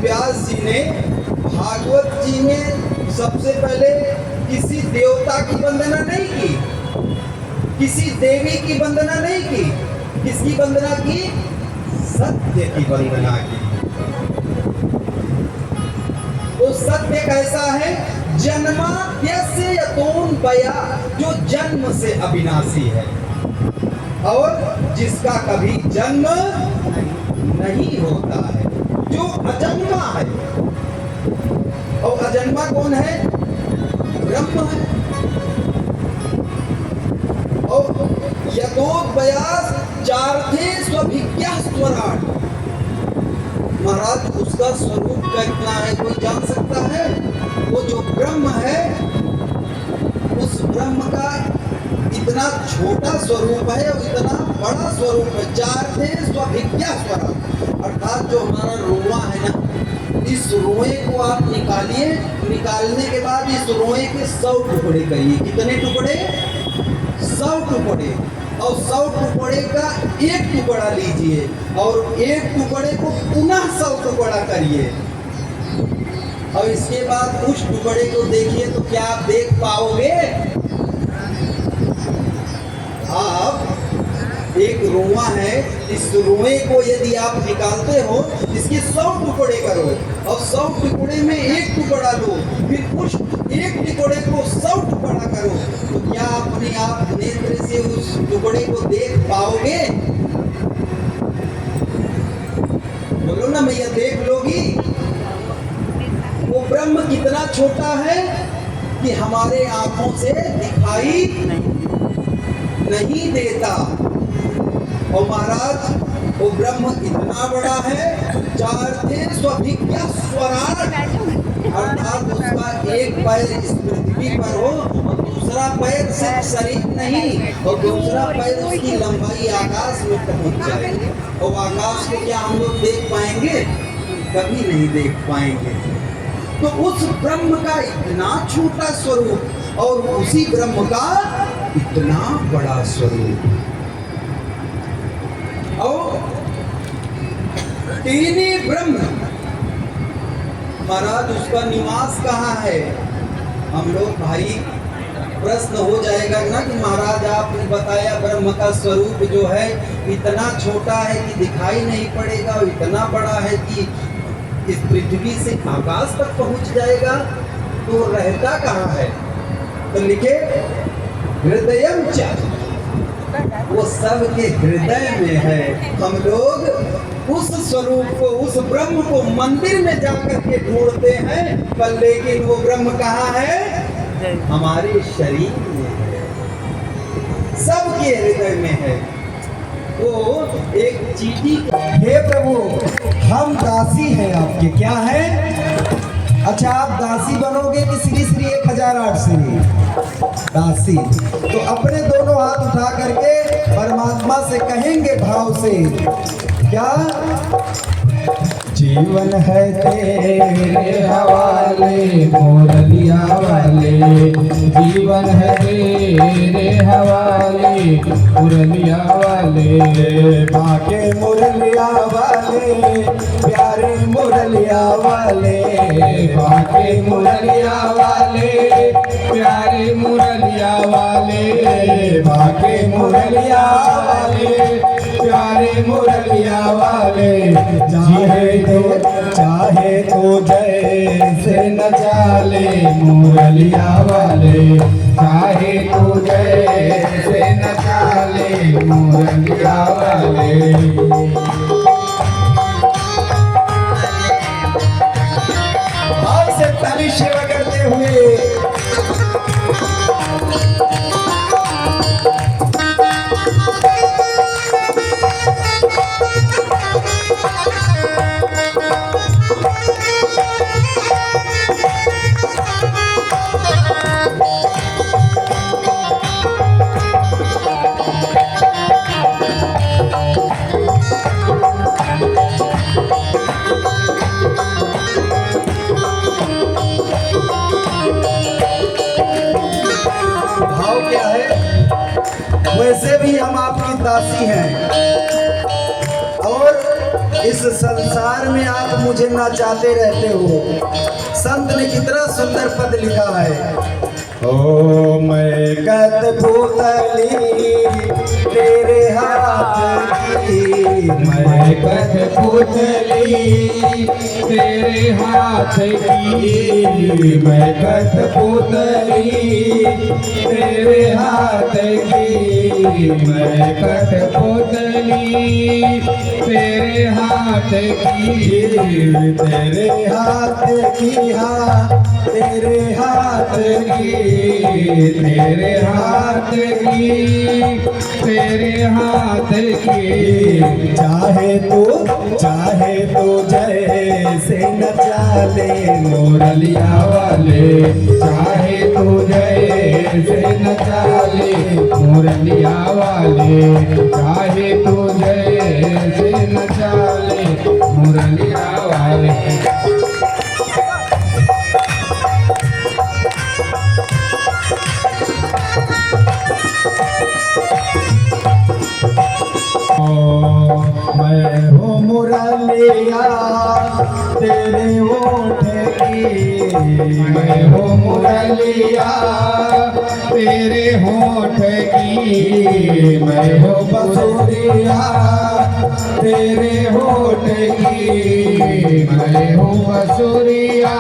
व्यास जी ने भागवत जी में सबसे पहले किसी देवता की वंदना नहीं की, किसी देवी की वंदना नहीं की, किसकी वंदना की? सत्य की वंदना की। तो सत्य कैसा है? जन्माद्यस्य यतोऽन्वया, जो जन्म से अविनाशी है और जिसका कभी जन्म नहीं होता है, जो अजन्मा है। और अजन्मा कौन है? ब्रह्म है। और यतोऽन्वयात् चार्थे स्वभिज्ञः स्वराट्, महाराज उसका स्वरूप कितना है कोई जान सकता है? वो जो ब्रह्म है, उस ब्रह्म का इतना छोटा स्वरूप है और इतना बड़ा स्वरूप है। चार्थे स्वभिज्ञः स्वराट्, अर्थात जो हमारा रोआ है ना, इस रोए को आप निकालिए, निकालने के बाद इस रोए के 100 टुकड़े करिए। कितने टुकड़े? 100 टुकड़े। और 100 टुकड़े का एक टुकड़ा लीजिए और एक टुकड़े को पुनः 100 टुकड़ा करिए और इसके बाद उस टुकड़े को देखिए तो क्या आप देख पाओगे? आप एक रुआ है, इस रुए को यदि आप निकालते हो, इसके 100 टुकड़े करो और 100 टुकड़े में एक टुकड़ा लो, फिर उस एक टुकड़े को 100 टुकड़ा करो, तो क्या अपने आप नेत्र से उस टुकड़े को देख पाओगे? बोलो ना मैया, देख लोगी? वो ब्रह्म कितना छोटा है कि हमारे आंखों से दिखाई नहीं देता। और महाराज वो ब्रह्म इतना बड़ा है, चार्थे स्वभिज्ञः स्वराट्, अर्थात उसका एक पैर इस पृथ्वी पर हो और दूसरा पैर सिर्फ शरीर नहीं, और दूसरा पैर उसकी लंबाई आकाश में पहुंच जाए। और आकाश को क्या हम लोग देख पाएंगे? कभी नहीं देख पाएंगे। तो उस ब्रह्म का इतना छोटा स्वरूप और उसी ब्रह्म का इतना बड़ा स्वरूप। और तीन ही ब्रह्म, महाराज उसका निवास कहाँ है? हम लोग भाई प्रश्न हो जाएगा ना कि महाराज आपने बताया ब्रह्म का स्वरूप जो है इतना छोटा है कि दिखाई नहीं पड़ेगा और इतना बड़ा है कि इस पृथ्वी से आकाश तक पहुंच जाएगा, तो रहता कहाँ है? तो लिखे हृदयम च, वो सबके हृदय में है। हम लोग उस स्वरूप को, उस ब्रह्म को मंदिर में जाकर के ढूंढते हैं, पर लेकिन वो ब्रह्म कहाँ है? हमारे शरीर में है, सबके हृदय में है। वो एक चीटी, हे प्रभु हम दासी हैं आपके। क्या है? अच्छा, आप दासी बनोगे कि श्री श्री 1008 से दासी? तो अपने दोनों हाथ उठा करके परमात्मा से कहेंगे भाव से, क्या? जीवन है तेरे हवाले मुरलिया वाले, जीवन है तेरे हवाले मुरलिया वाले, बाके मुरलिया वाले प्यारे मुरलिया वाले, बाके मुरलिया वाले प्यारे मुरलिया वाले, बाके मुरलिया वाले प्यारे मुरलिया वाले, चाहे तो जैसे न चाले मुरलिया वाले, चाहे तो जैसे न चाले मुरलिया वाले। भाव से ताली सेवा करते हुए वैसे भी हम आपकी दासी हैं और इस संसार में आप मुझे नचाते रहते हो। संत ने कितना सुंदर पद लिखा है। ओ मैं कठपुतली तेरे हाथ की, मैं कठपुतली तेरे हाथ की, मैं कठपुतली तेरे हाथ की, मैं कठपुतली तेरे हाथ की, तेरे हाथ की, हाँ तेरे हाथ की, तेरे हाथ की, तेरे हाथ की, चाहे तो जैसे नचा ले मोरलिया वाले, चाहे तो जैसे नचा ले मोरलिया वाले, चाहे तो जैसे नचा ले मोरलिया वाले। मैं हूँ मुरलिया तेरे होठ की, मैं हूँ मुरलिया तेरे होठ की, मैं हूँ बसुरिया तेरे होठ की, मैं हूँ बसुरिया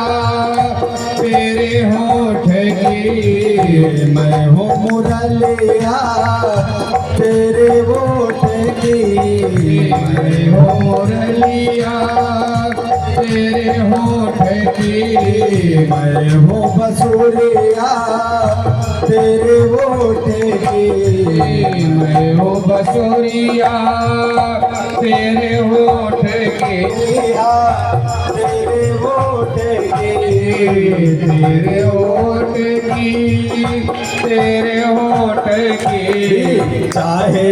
तेरे होठ की, मैं हूँ मुरलिया तेरे होठ की, मैं हूँ मुरलिया तेरे होठ की, मैं हूँ बसुरिया तेरे होठ की, मैं हूँ बसुरिया तेरे होठ की, तेरे होठ की, तेरे होठ की, तेरे होठ की, चाहे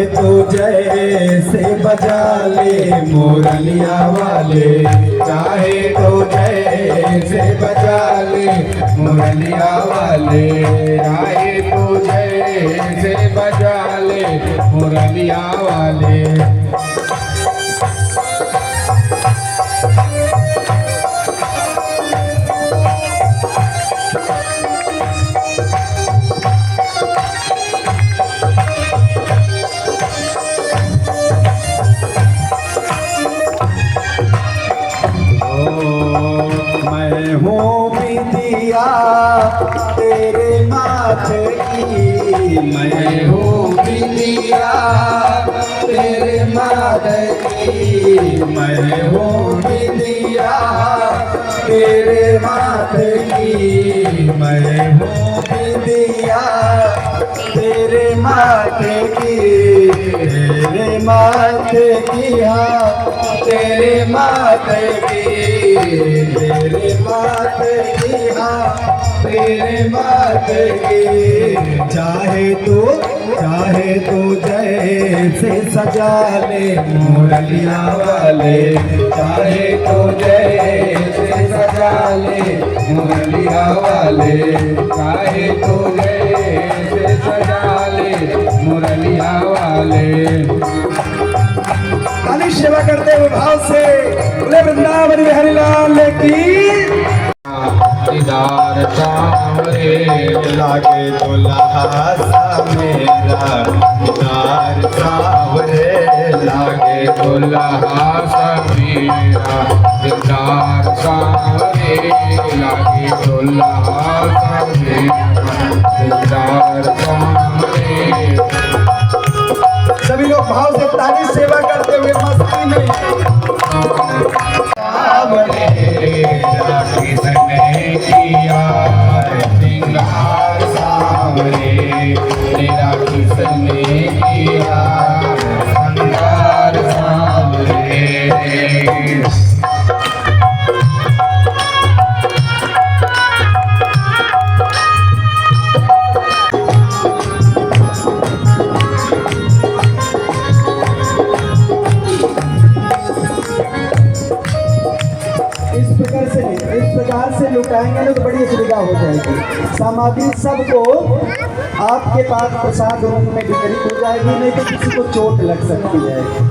तो जैसे बजा ले मोरलिया वाले, चाहे तो जैसे बजा ले मोरलिया वाले, चाहे तो जैसे बजा ले मोरलिया वाले। मैं हूँ बिंदिया तेरे माथे की, मैं हूँ बिंदिया तेरे माथे की, मैं हूँ बिंदिया तेरे माथे की, मैं हूँ बिंदिया तेरे माथे की, तेरे माथे की, हाँ तेरे माथे की, तेरे माथे की, हाँ तेरे माथे की, चाहे तो जैसे सजा ले मोरलिया वाले, चाहे तो जैसे सजा ले मोरलिया वाले, चाहे तो जैसे सजा ले मोरलिया वाले। खाली सेवा करते हुए भाव से बोले वृंदावन बिहारी लाल की। दीदार सांवरे लागे दुल्हा सा मेरा दीदार सांवरे, लागे दुल्हा सा मेरा दीदार सांवरे, लागे दुल्हा सा मेरा दीदार सांवरे। सभी लोग भाव से ताली सेवा करते हुए मस्ती में किसने किया श्रृंगार सांवरे, तेरा किसने किया श्रृंगार सांवरे। इस प्रकार से लुटाएंगे ना तो बड़ी सुविधा हो जाएगी। सामग्री सबको आपके पास प्रसाद रूप में वितरित हो जाएगी, नहीं तो किसी को चोट लग सकती है।